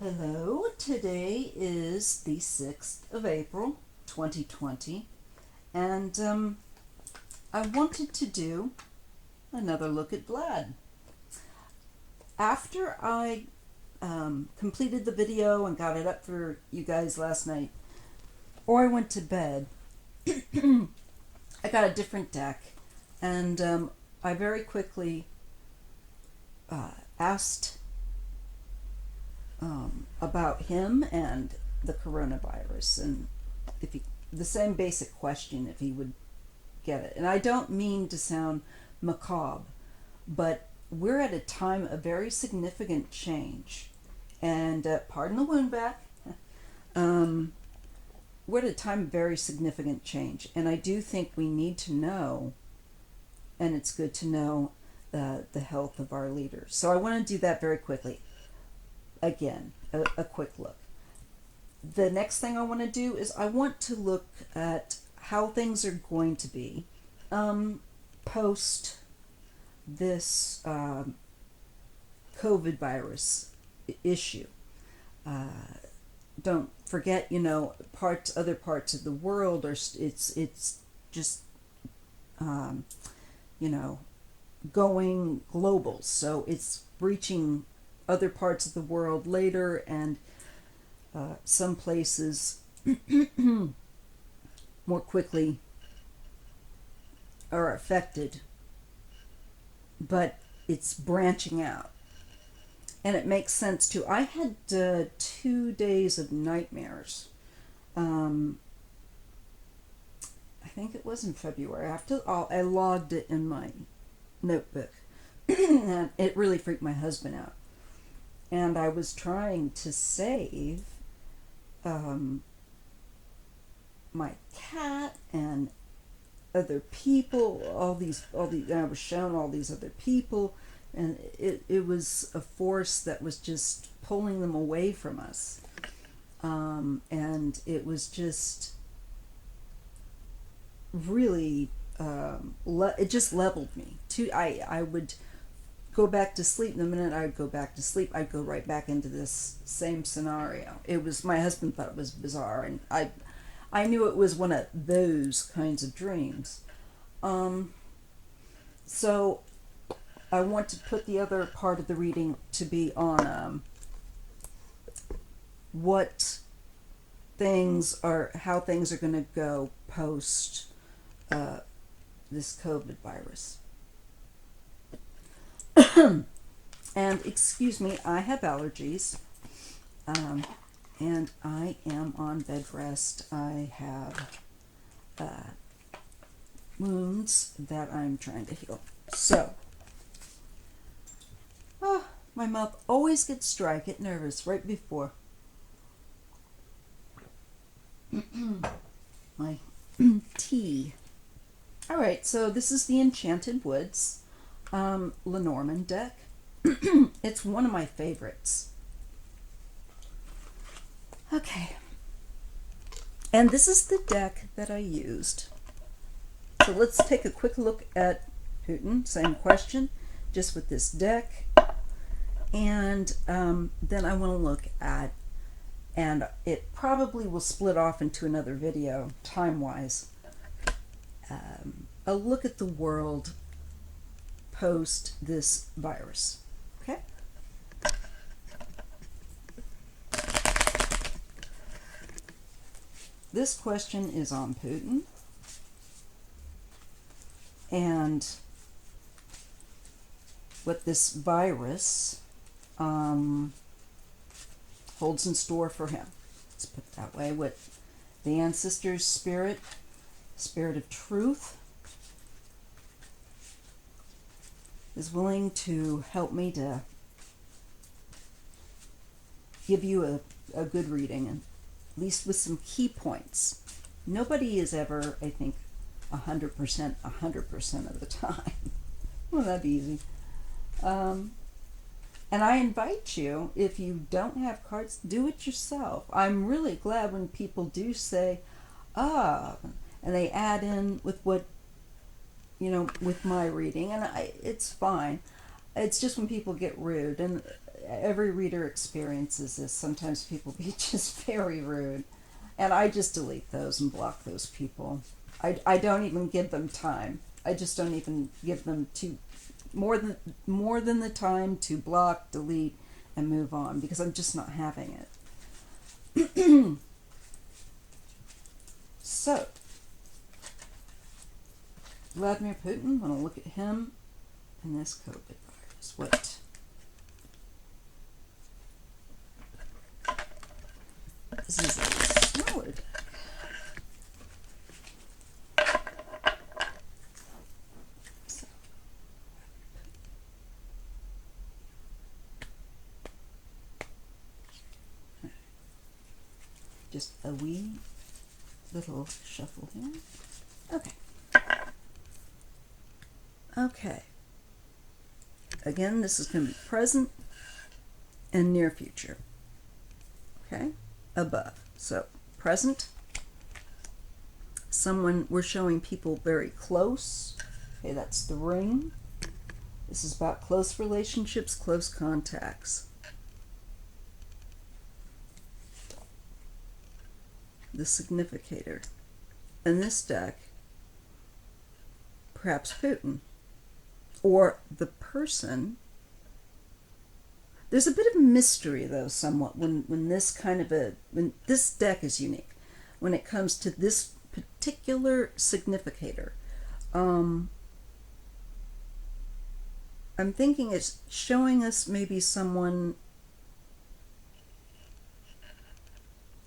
Hello, today is the 6th of April, 2020, and I wanted to do another look at Vlad. After I completed the video and got it up for you guys last night, or I went to bed, I got a different deck, and I very quickly asked about him and the coronavirus, and if he, the same basic question, if he would get it. And I don't mean to sound macabre, but we're at a time of very significant change. And pardon the wound back. We're at a time of very significant change, and I do think we need to know, and it's good to know the health of our leaders. So I want to do that very quickly. Again, a quick look. The next thing I want to do is I want to look at how things are going to be post this COVID virus issue. Don't forget, other parts of the world are it's just going global. So it's reaching other parts of the world later, and some places more quickly are affected, but it's branching out, and it makes sense too. I had 2 days of nightmares. I think it was in February. I logged it in my notebook, and it really freaked my husband out. And I was trying to save my cat and other people, all these, and I was shown all these other people, and it was a force that was just pulling them away from us. And it was just really, it just leveled me. I would go back to sleep. The minute I would go back to sleep, I'd go right back into this same scenario. My husband thought it was bizarre, and I knew it was one of those kinds of dreams. So I want to put the other part of the reading to be on how things are going to go post this COVID virus. And excuse me, I have allergies, and I am on bed rest. I have wounds that I'm trying to heal. So, my mouth always gets dry. I get nervous right before my tea. All right, so this is the Enchanted Woods Lenormand deck. It's one of my favorites. Okay. And this is the deck that I used. So let's take a quick look at Putin. Same question, just with this deck. And then I want to look at, and it probably will split off into another video, time-wise, a look at the world post this virus. Okay? This question is on Putin and what this virus holds in store for him. Let's put it that way. What the ancestors' spirit of truth, is willing to help me to give you a good reading, and at least with some key points. Nobody is ever, I think, 100% of the time. Well, that'd be easy. And I invite you, if you don't have cards, do it yourself. I'm really glad when people do say, and they add in with what, with my reading, and it's fine. It's just when people get rude, and every reader experiences this. Sometimes people be just very rude. And I just delete those and block those people. I don't even give them time. I just don't even give them more than the time to block, delete, and move on, because I'm just not having it. So, Vladimir Putin, want to look at him and this COVID virus. What? This is a smaller deck. So, just a wee little shuffle here. Okay. Okay. Again, this is going to be present and near future. Okay? Above. So, present. Someone, we're showing people very close. Okay, that's the ring. This is about close relationships, close contacts. The significator. In this deck, perhaps Putin. Or the person. There's a bit of mystery, though, somewhat, when this deck is unique. When it comes to this particular significator. I'm thinking it's showing us maybe someone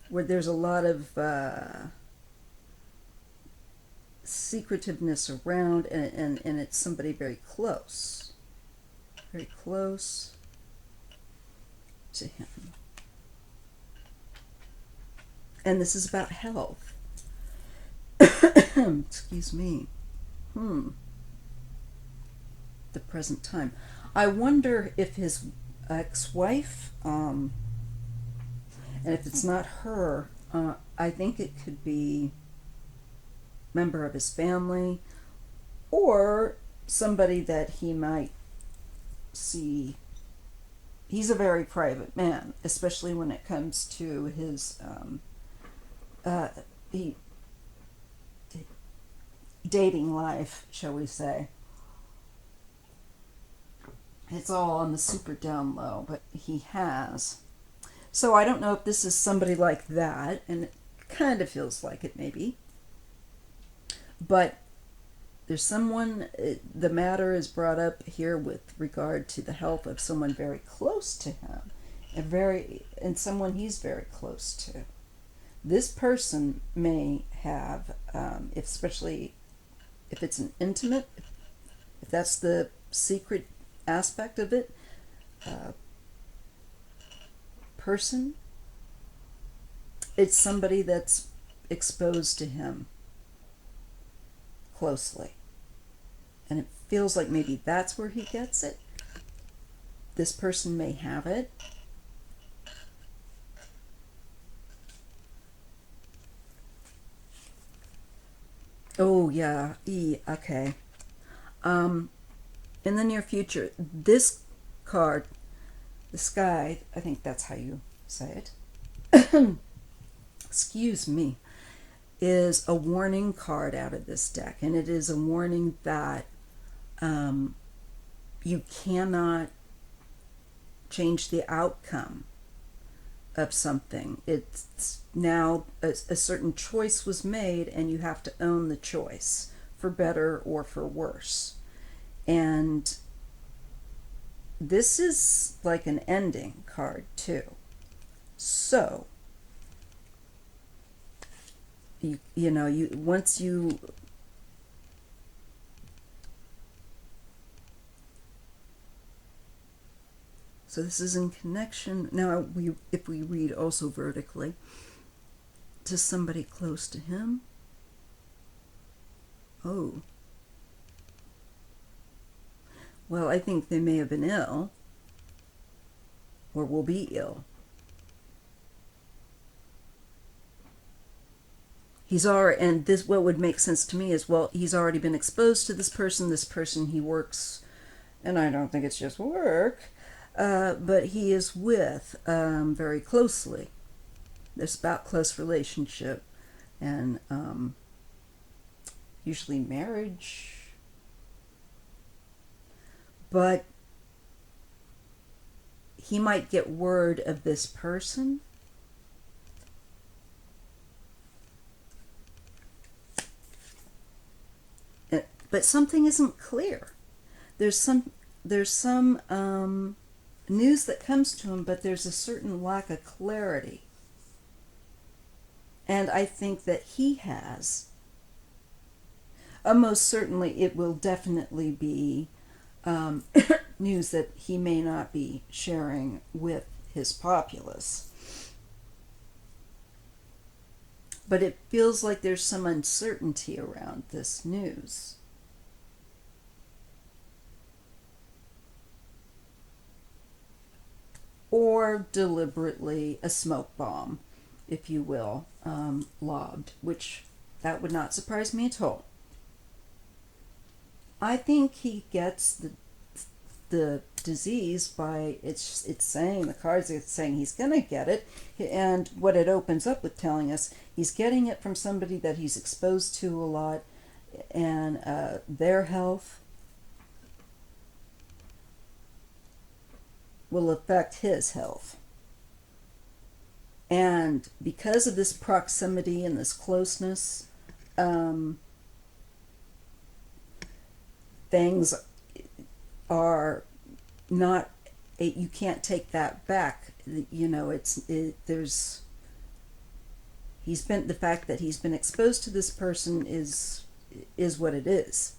where there's a lot of secretiveness around, and it's somebody very close to him. And this is about health. Excuse me. The present time. I wonder if his ex-wife, and if it's not her, I think it could be member of his family, or somebody that he might see. He's a very private man, especially when it comes to his dating life, shall we say. It's all on the super down low, but he has. So I don't know if this is somebody like that, and it kind of feels like it maybe. But there's someone, the matter is brought up here with regard to the health of someone very close to him, and someone he's very close to. This person may have, especially if it's an intimate, if that's the secret aspect of it, person, it's somebody that's exposed to him closely. And it feels like maybe that's where he gets it. This person may have it. Oh, yeah. Okay. In the near future, this card, the sky, I think that's how you say it. Excuse me. Is a warning card out of this deck, and it is a warning that you cannot change the outcome of something. It's now a certain choice was made, and you have to own the choice, for better or for worse. And this is like an ending card too. So once you so this is in connection now, if we read also vertically to somebody close to him. Oh, well, I think they may have been ill or will be ill. And this, what would make sense to me is, well, he's already been exposed to this person he works, and I don't think it's just work, but he is with very closely. There's about close relationship and usually marriage. But he might get word of this person. But something isn't clear. There's some news that comes to him, but there's a certain lack of clarity. And I think that he has. Most certainly, it will definitely be news that he may not be sharing with his populace. But it feels like there's some uncertainty around this news. Or deliberately a smoke bomb, if you will, lobbed, which that would not surprise me at all. I think he gets the disease by it's saying, the cards are saying he's gonna get it, and what it opens up with telling us, he's getting it from somebody that he's exposed to a lot, and their health will affect his health. And because of this proximity and this closeness, things are not, you can't take that back. You know, there's, the fact that he's been exposed to this person is what it is.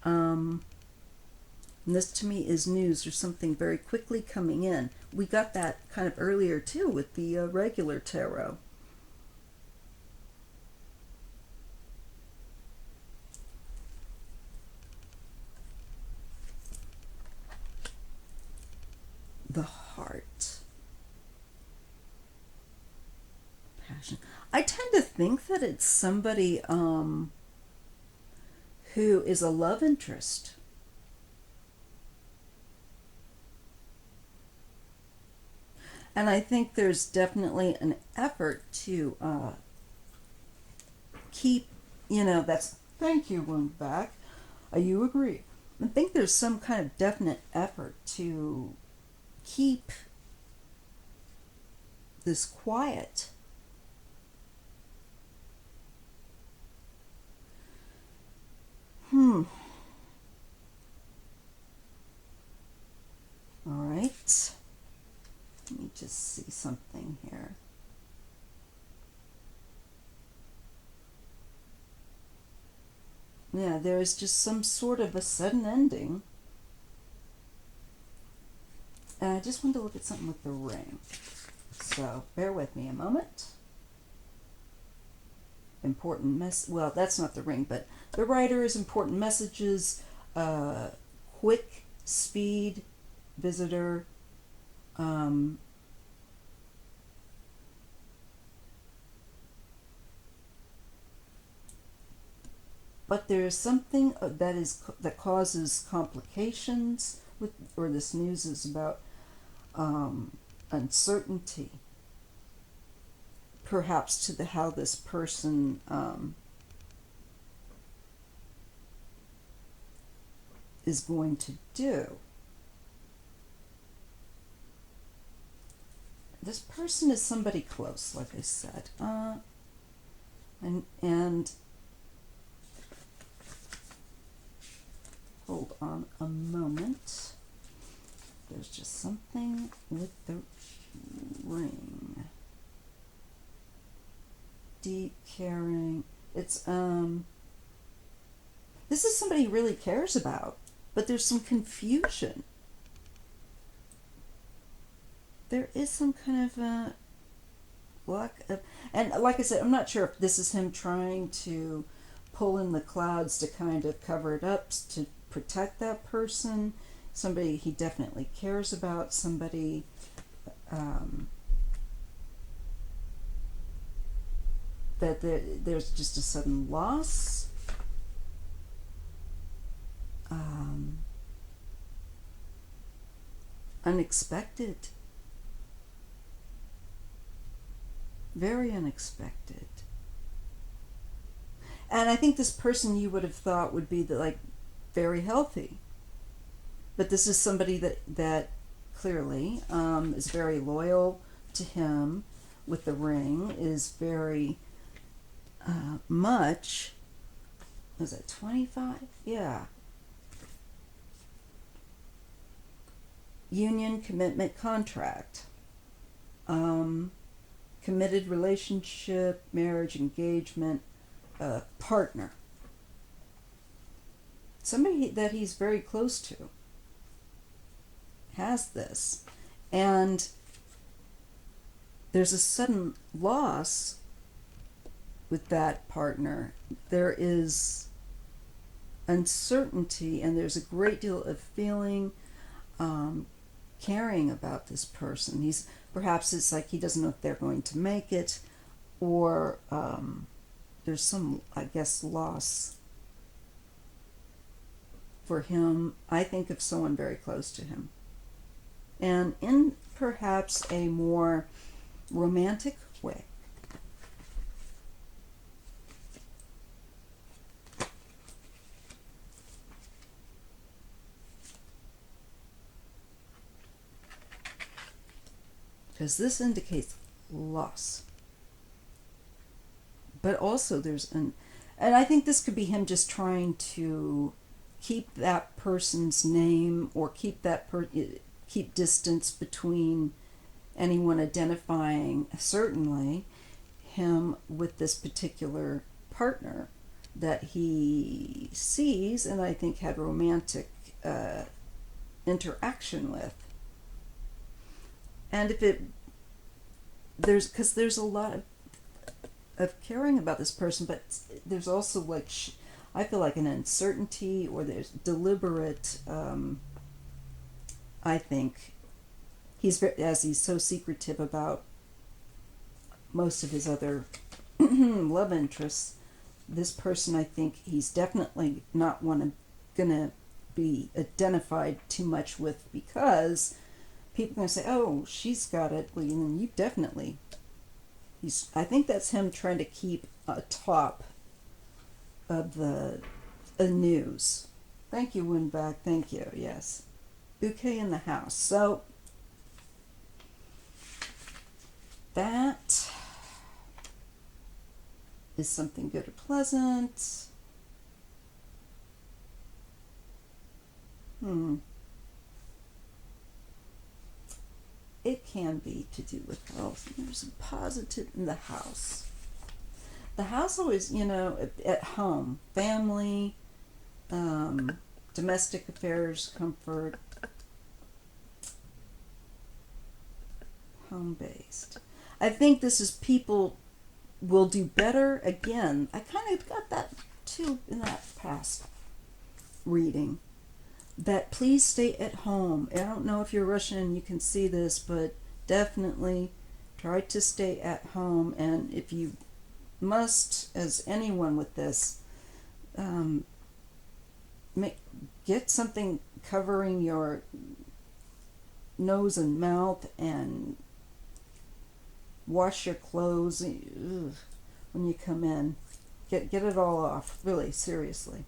And this to me is news or something very quickly coming in. We got that kind of earlier too with the regular tarot. The heart. Passion. I tend to think that it's somebody who is a love interest. And I think there's definitely an effort to keep, that's, thank you, one back. You agree. I think there's some kind of definite effort to keep this quiet. All right. Let me just see something here. Yeah, there's just some sort of a sudden ending. And I just wanted to look at something with the ring. So, bear with me a moment. Well, that's not the ring, but the writer is important messages, quick, speed, visitor, but there's something that causes complications with, or this news is about uncertainty, perhaps to how this person is going to do. This person is somebody close, like I said, and hold on a moment. There's just something with the ring. Deep caring. It's this is somebody he really cares about, but there's some confusion. There is some kind of lack of, and like I said, I'm not sure if this is him trying to pull in the clouds to kind of cover it up to protect that person, somebody he definitely cares about, somebody that there's just a sudden loss. unexpected. Very unexpected. And I think this person you would have thought would be very healthy. But this is somebody that clearly is very loyal to him with the ring, is very much, was it 25? Yeah. Union, commitment, contract. Committed relationship, marriage, engagement, partner. Somebody that he's very close to has this. And there's a sudden loss with that partner. There is uncertainty, and there's a great deal of feeling, caring about this person. Perhaps it's like he doesn't know if they're going to make it, or there's some, I guess, loss for him. I think of someone very close to him. And in perhaps a more romantic way. Because this indicates loss. But also and I think this could be him just trying to keep that person's name, or keep distance between anyone identifying, certainly, him with this particular partner that he sees and I think had romantic interaction with. And there's a lot of caring about this person, but there's also I feel like an uncertainty, or there's deliberate, I think, as he's so secretive about most of his other love interests, this person, I think he's definitely not gonna be identified too much with, because people are gonna say, "Oh, she's got it." Well, you definitely. I think that's him trying to keep atop of the news. Thank you, Winback. Thank you. Yes, bouquet in the house. So that is something good or pleasant. It can be to do with health. There's a positive in the house. The house always, at home, family, domestic affairs, comfort, home-based. I think this is people will do better. Again, I kind of got that too in that past reading. That please stay at home. I don't know if you're Russian and you can see this, but definitely try to stay at home. And if you must, as anyone with this, get something covering your nose and mouth, and wash your clothes when you come in. Get it all off, really, seriously.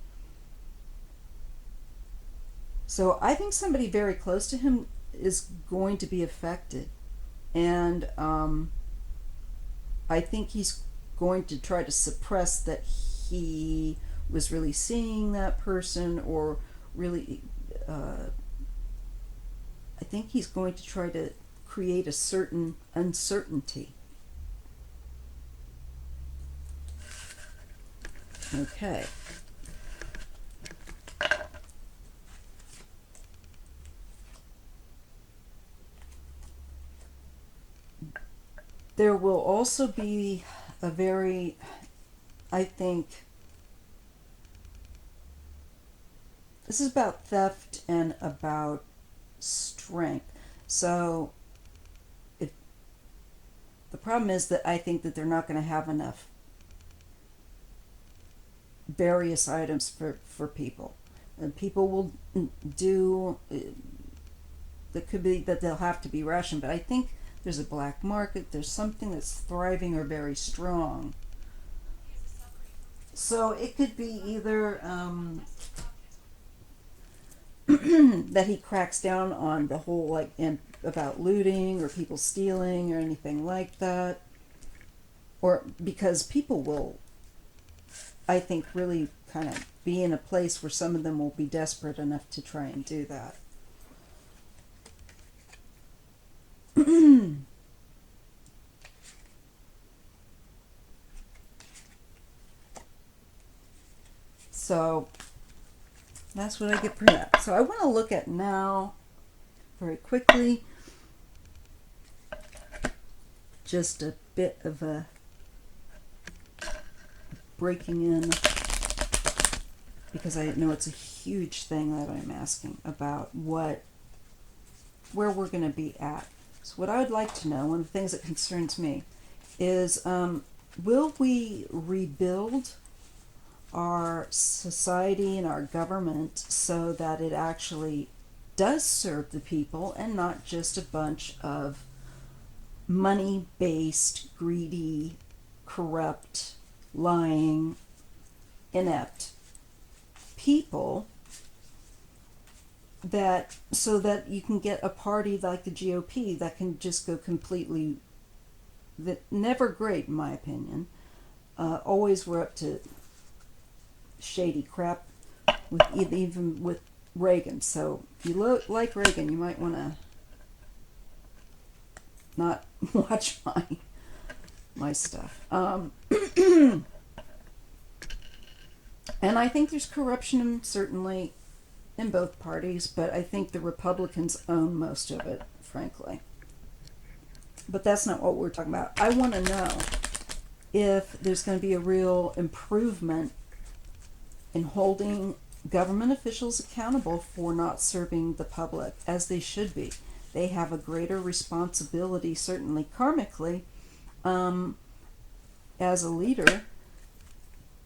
So I think somebody very close to him is going to be affected. And I think he's going to try to suppress that he was really seeing that person, or really, I think he's going to try to create a certain uncertainty. Okay. There will also be a very, I think, this is about theft and about strength. So the problem is that I think that they're not going to have enough various items for people. And people will do that could be that they'll have to be rationed, but I think there's a black market, there's something that's thriving or very strong. So it could be either that he cracks down on the whole like about looting or people stealing or anything like that, or because people will, I think, really kind of be in a place where some of them will be desperate enough to try and do that. So that's what I get for that. So I want to look at now very quickly just a bit of a breaking in, because I know it's a huge thing that I'm asking about where we're going to be at. So what I would like to know, one of the things that concerns me, is will we rebuild our society and our government so that it actually does serve the people and not just a bunch of money-based, greedy, corrupt, lying, inept people, that so that you can get a party like the GOP that can just go completely, that never great in my opinion, always were up to shady crap with even with Reagan. So if you like Reagan, you might want to not watch my stuff. And I think there's corruption certainly in both parties, but I think the Republicans own most of it, frankly. But that's not what we're talking about. I want to know if there's going to be a real improvement in holding government officials accountable for not serving the public as they should be. They have a greater responsibility, certainly karmically, as a leader,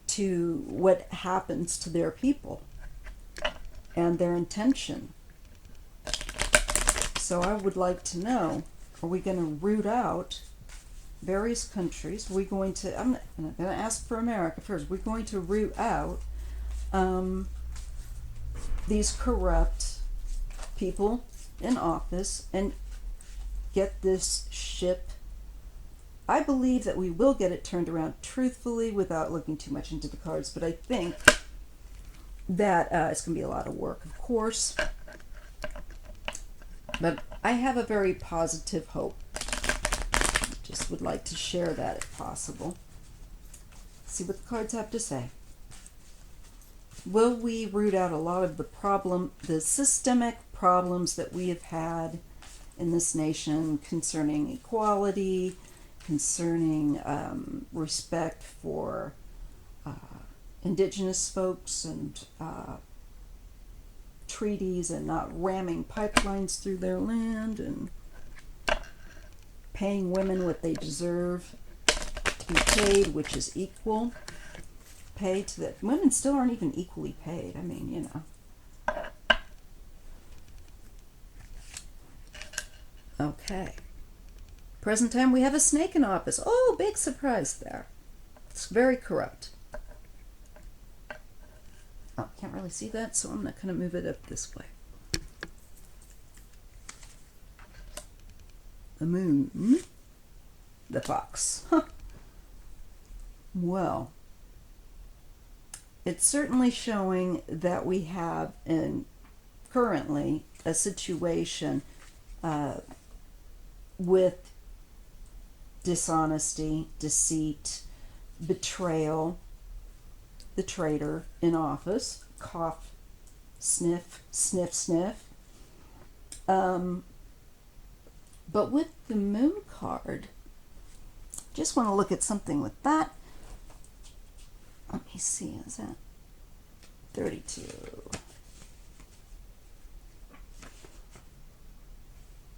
to what happens to their people and their intention. So I would like to know, are we going to root out various countries? Are we going to, I'm going to ask for America first, we're going to root out these corrupt people in office and get this ship. I believe that we will get it turned around truthfully without looking too much into the cards, but I think that it's going to be a lot of work, of course. But I have a very positive hope. Just would like to share that if possible. See what the cards have to say. Will we root out a lot of the systemic problems that we have had in this nation concerning equality, concerning respect for indigenous folks and treaties and not ramming pipelines through their land and paying women what they deserve to be paid, which is equal pay to the women. Still aren't even equally paid. I mean, you know. Okay. Present time, we have a snake in office. Oh, big surprise there. It's very corrupt. Oh, can't really see that, so I'm not going to move it up this way. The moon. The fox. Huh. Well, it's certainly showing that we have currently a situation with dishonesty, deceit, betrayal, the traitor in office, cough, sniff, sniff, sniff. But with the moon card, just want to look at something with that. Let me see, is that 32?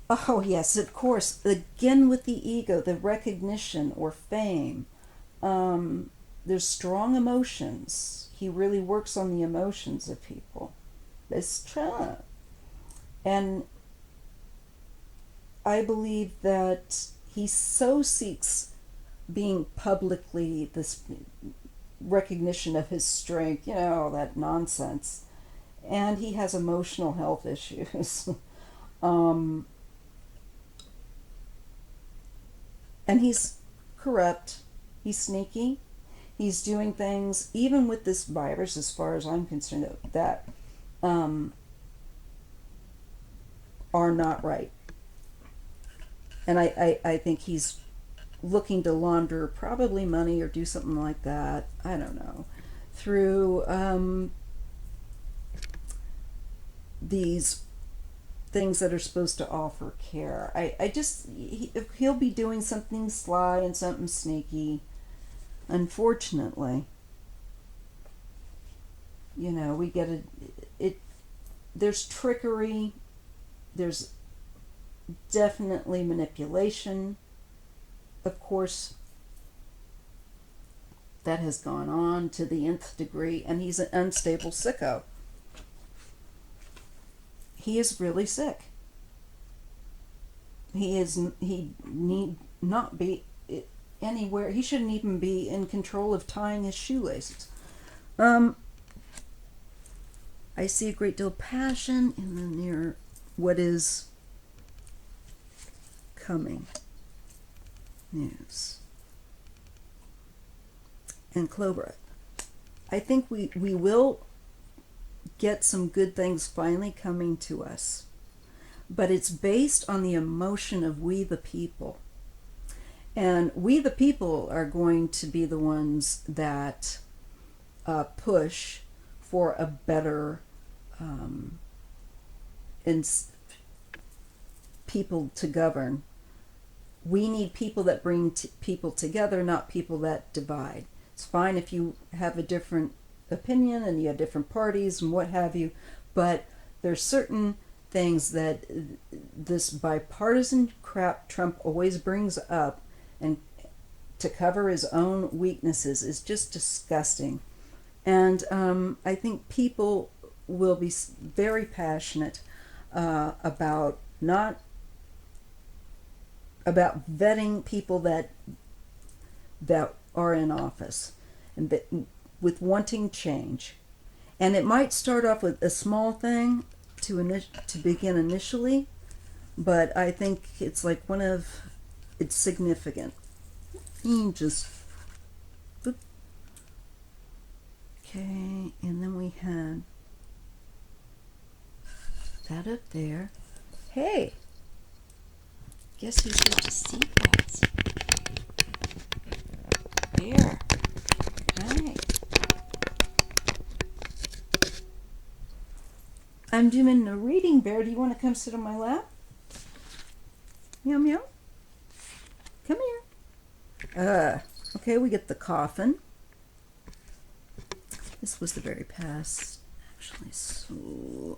Oh, yes, of course. Again with the ego, the recognition or fame. There's strong emotions. He really works on the emotions of people. It's true. And I believe that he so seeks being publicly this recognition of his strength, all that nonsense. And he has emotional health issues. um, and he's corrupt. He's sneaky. He's doing things, even with this virus, as far as I'm concerned, that are not right. And I think he's looking to launder probably money or do something like that. I don't know. Through these things that are supposed to offer care. I just, he'll be doing something sly and something sneaky. Unfortunately, we get it. There's trickery. There's definitely manipulation. Of course, that has gone on to the nth degree, and he's an unstable sicko. He is really sick. He need not be anywhere. He shouldn't even be in control of tying his shoelaces. I see a great deal of passion in the near what is coming news. And Clover, I think we will get some good things finally coming to us. But it's based on the emotion of we the people. And we the people are going to be the ones that push for a better people to govern. We need people that bring people together, not people that divide. It's fine if you have a different opinion and you have different parties and what have you, but there's certain things that this bipartisan crap Trump always brings up, and to cover his own weaknesses, is just disgusting. And I think people will be very passionate about vetting people that are in office, and that, with wanting change. And it might start off with a small thing to begin initially, but I think it's it's significant. Just okay, and then we had that up there. Hey, guess who's here to see that? Bear. Hi. I'm doing a reading, Bear. Do you want to come sit on my lap? Meow meow. Come here. Okay, we get the coffin. This was the very past, actually. So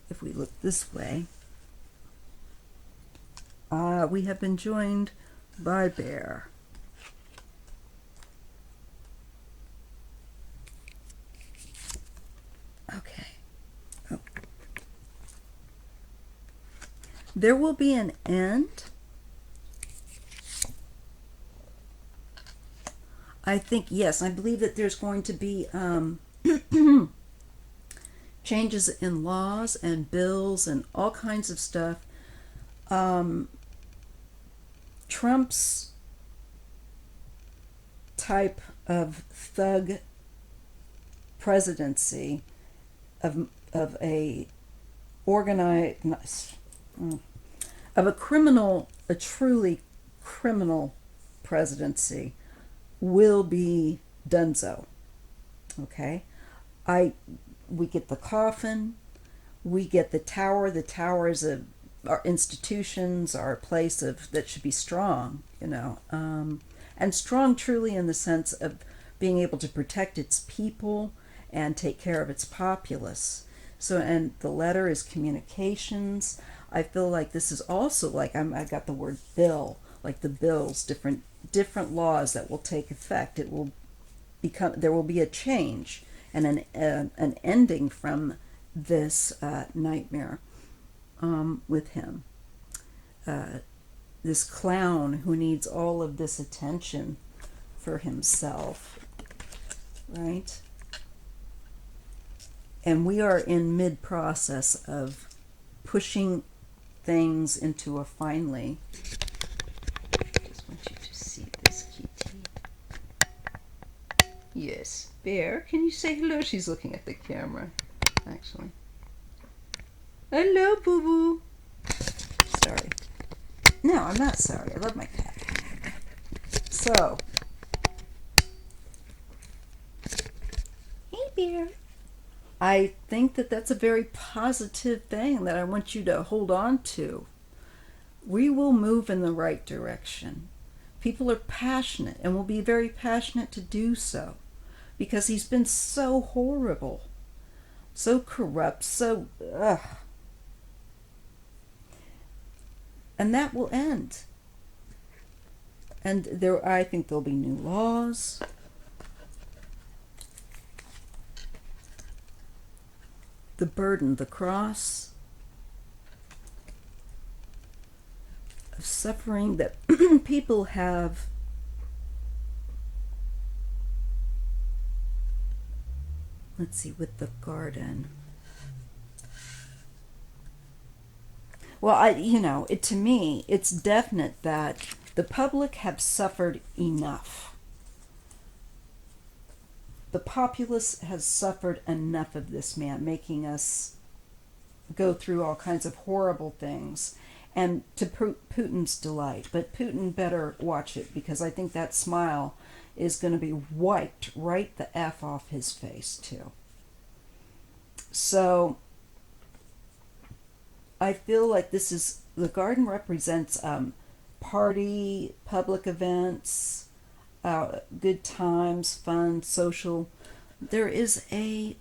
if we look this way, we have been joined by Bear. Okay. Oh. There will be an end. I think, yes, I believe that there's going to be changes in laws and bills and all kinds of stuff. Trump's type of thug presidency, of a organized, of a truly criminal presidency, will be donezo. Okay, we get the coffin, we get the tower. The tower is our institutions, our place that should be strong, and strong truly in the sense of being able to protect its people and take care of its populace. So, and the letter is communications. I feel like this is also like I got the word bill, like the bills, different laws that will take effect. It will there will be a change and an ending from this nightmare with him. this clown who needs all of this attention for himself, right? And we are in mid-process of pushing things into a finally. I just want you to see this kitty. Yes, Bear, can you say hello? She's looking at the camera, actually. Hello, boo-boo. Sorry. No, I'm not sorry. I love my cat. So. Hey, Bear. I think that that's a very positive thing that I want you to hold on to. We will move in the right direction. People are passionate and will be very passionate to do so because he's been so horrible, so corrupt, so ugh. And that will end. And I think there'll be new laws. The burden, the cross of suffering that people have let's see, with the garden. Well, to me, it's definite that the public have suffered enough. The populace has suffered enough of this man, making us go through all kinds of horrible things, and to Putin's delight. But Putin better watch it, because I think that smile is going to be wiped right the F off his face, too. So I feel like the garden represents party, public events, good times, fun, social. There is a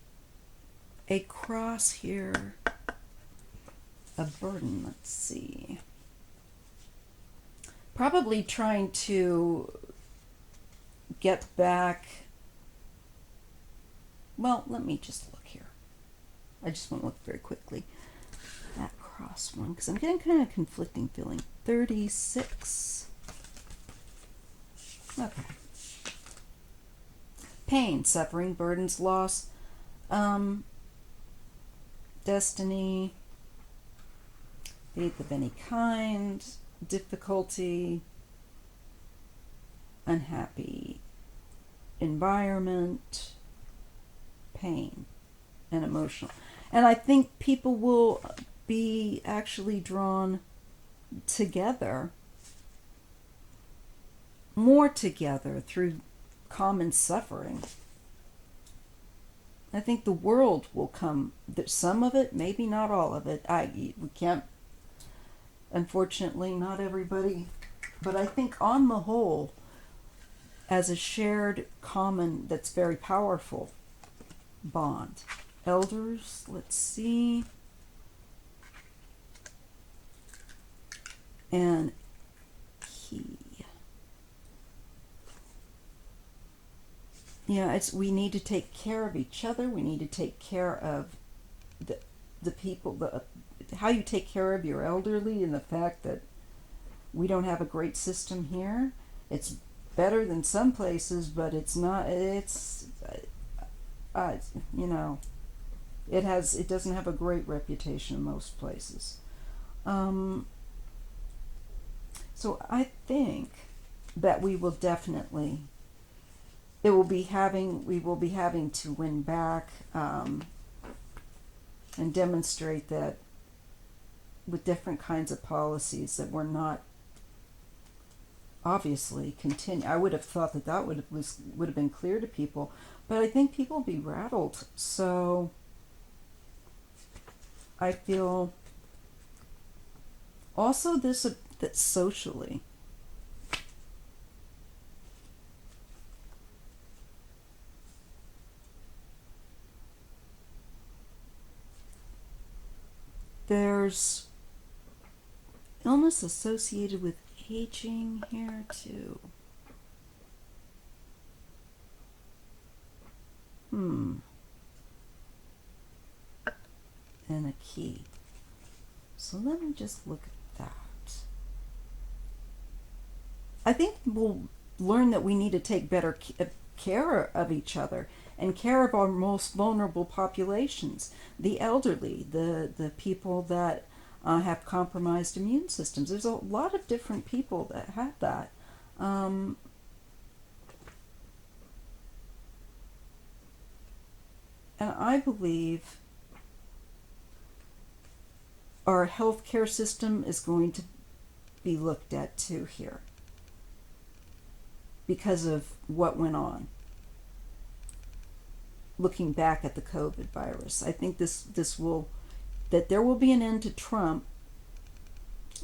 cross here, a burden, let's see. Probably trying to get back, well, let me just look here. I just want to look very quickly. That cross one, because I'm getting kind of conflicting feeling. 36. Okay. Pain, suffering, burdens, loss, destiny, faith of any kind, difficulty, unhappy environment, pain, and emotional. And I think people will be actually drawn together, more together through common suffering. I think the world will come, some of it, maybe not all of it. We can't, unfortunately, not everybody, but I think on the whole, as a shared common that's very powerful bond. Elders, let's see. And key. Yeah, we need to take care of each other. We need to take care of the people, how you take care of your elderly, and the fact that we don't have a great system here. It's better than some places, but it's not. It doesn't have a great reputation in most places. So I think that we will definitely. We will be having to win back and demonstrate that with different kinds of policies that we're not obviously continue. I would have thought that would have been clear to people, but I think people will be rattled. So I feel also that socially. There's illness associated with aging here too. And a key. So let me just look at that. I think we'll learn that we need to take better care of each other and care of our most vulnerable populations, the elderly, the people that have compromised immune systems. There's a lot of different people that have that. Um, and I believe our healthcare system is going to be looked at too here because of what went on. Looking back at the COVID virus, I think that there will be an end to Trump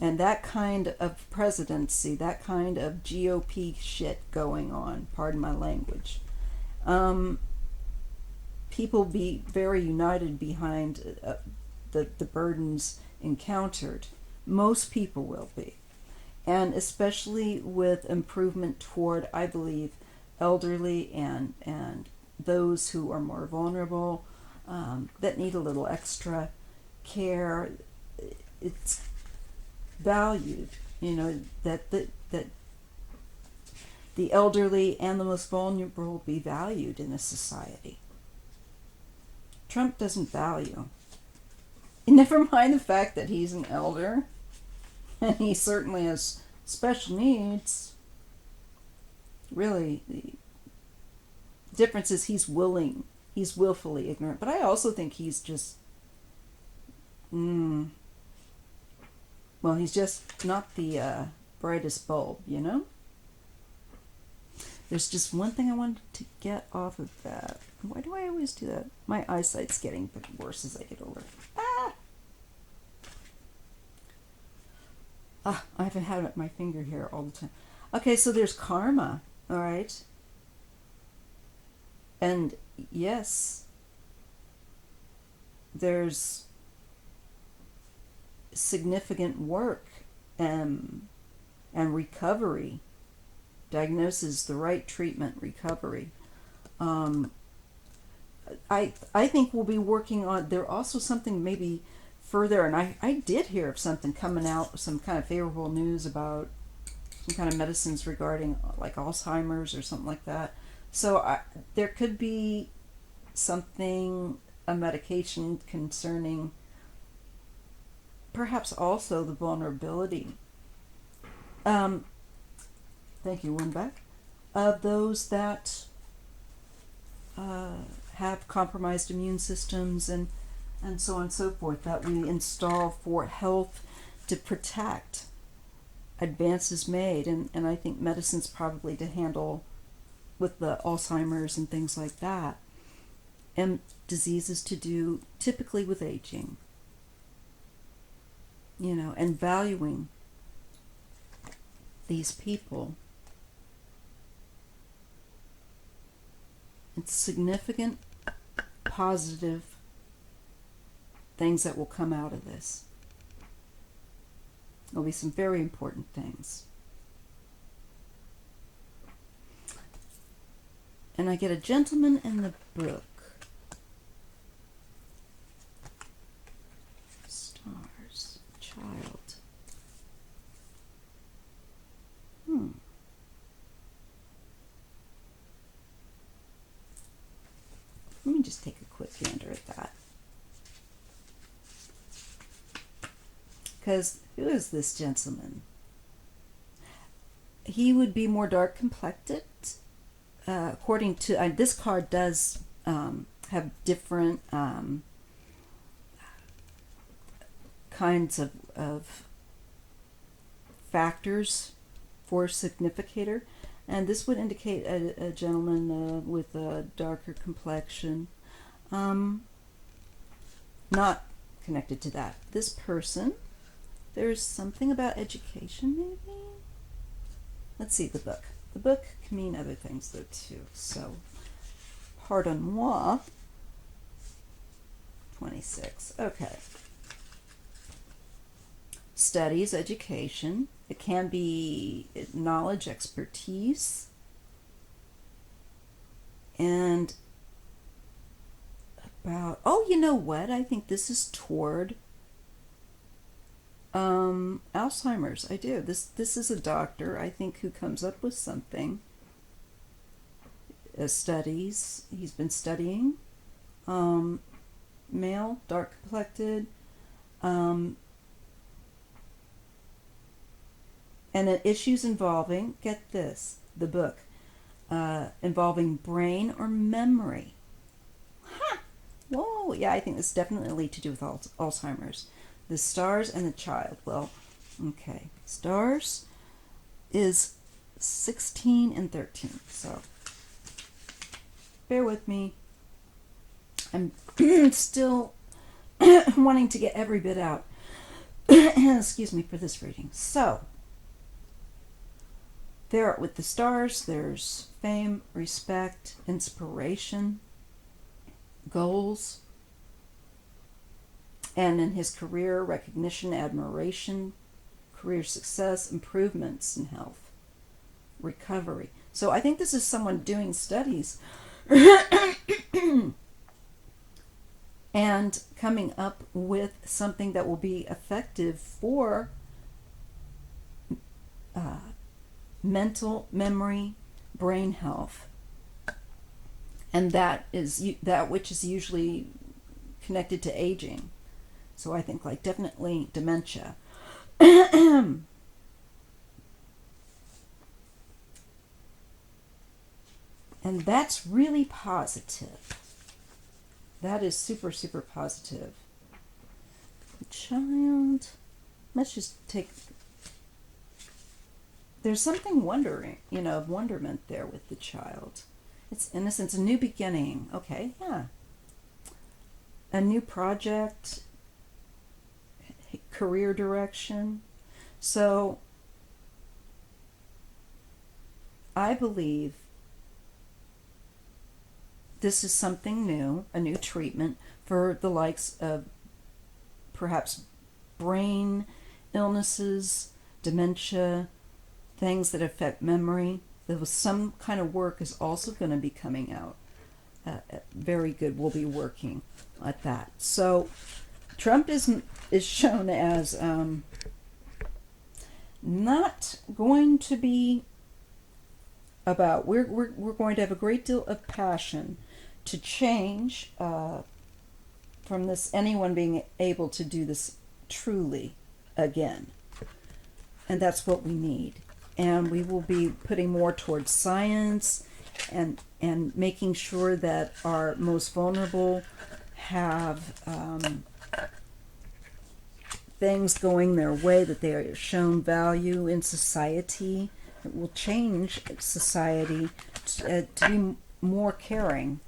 and that kind of presidency, that kind of GOP shit going on. Pardon my language. People be very united behind the burdens encountered. Most people will be. And especially with improvement toward, I believe, elderly and those who are more vulnerable, that need a little extra care. It's valued, that the elderly and the most vulnerable be valued in a society. Trump doesn't value. Never mind the fact that he's an elder, and he certainly has special needs. Really, the difference is he's willfully ignorant. But I also think he's just, well, he's just not the brightest bulb, There's just one thing I wanted to get off of that. Why do I always do that? My eyesight's getting worse as I get older. I haven't had my finger here all the time. Okay, so there's karma, all right? And yes, there's significant work and recovery. Diagnosis, the right treatment, recovery. I think we'll be working on, there also something maybe further, and I did hear of something coming out, some kind of favorable news about some kind of medicines regarding like Alzheimer's or something like that. So there could be something, a medication concerning perhaps also the vulnerability. Thank you, one back. Of those that have compromised immune systems and so on and so forth, that we install for health to protect advances made. And I think medicine's probably to handle with the Alzheimer's and things like that. And diseases to do typically with aging. And valuing these people. It's significant, positive things that will come out of this. There'll be some very important things. And I get a gentleman in the book. Stars, child. Let me just take a quick gander at that. Because who is this gentleman? He would be more dark complected. According to, this card does have different kinds of factors for significator. And this would indicate a gentleman with a darker complexion. Not connected to that. This person, there's something about education, maybe? Let's see the book. The book can mean other things, though, too. So, pardon-moi. 26. Okay. Studies, education. It can be knowledge, expertise, and about, oh, you know what? I think this is toward Alzheimer's. I do. This is a doctor, I think, who comes up with something. Studies. He's been studying. Male, dark complected. And issues involving, get this, the book, involving brain or memory. Ha! Whoa, yeah, I think this definitely to do with Alzheimer's. The stars and the child. Well, okay. Stars is 16 and 13, so bear with me. I'm still wanting to get every bit out. Excuse me for this reading. So, there with the stars, there's fame, respect, inspiration, goals, and in his career, recognition, admiration, career success, improvements in health, recovery. So I think this is someone doing studies and coming up with something that will be effective for mental, memory, brain health. And that is that which is usually connected to aging. So I think like definitely dementia. And that's really positive. That is super, super positive. Child. Let's just take... There's something of wonderment there with the child. It's innocence, a new beginning. Okay, yeah. A new project, career direction. So, I believe this is something new, a new treatment for the likes of perhaps brain illnesses, dementia, things that affect memory. There was some kind of work is also going to be coming out. Very good. We'll be working at that. So Trump is shown as not going to be about. We're going to have a great deal of passion to change from this. Anyone being able to do this truly again, and that's what we need. And we will be putting more towards science and making sure that our most vulnerable have things going their way, that they are shown value in society. It will change society to be more caring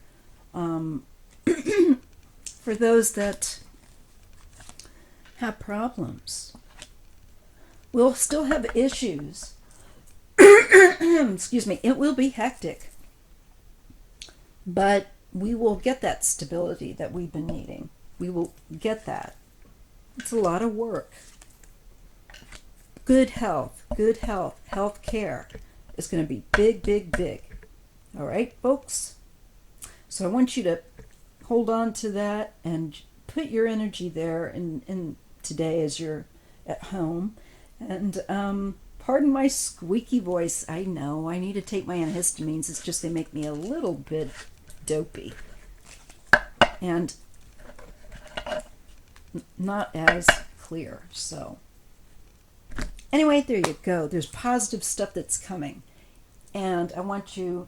for those that have problems. We'll still have issues. Excuse me, it will be hectic, but we will get that stability that we've been needing. We will get that. It's a lot of work. Good health, health care is going to be big, big, big. All right, folks? So I want you to hold on to that and put your energy there in today as you're at home. And pardon my squeaky voice. I know I need to take my antihistamines. It's just they make me a little bit dopey and not as clear. So anyway, there you go. There's positive stuff that's coming, and I want you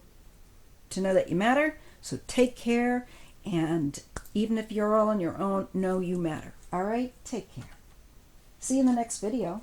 to know that you matter. So take care, and even if you're all on your own, know you matter. All right, take care. See you in the next video.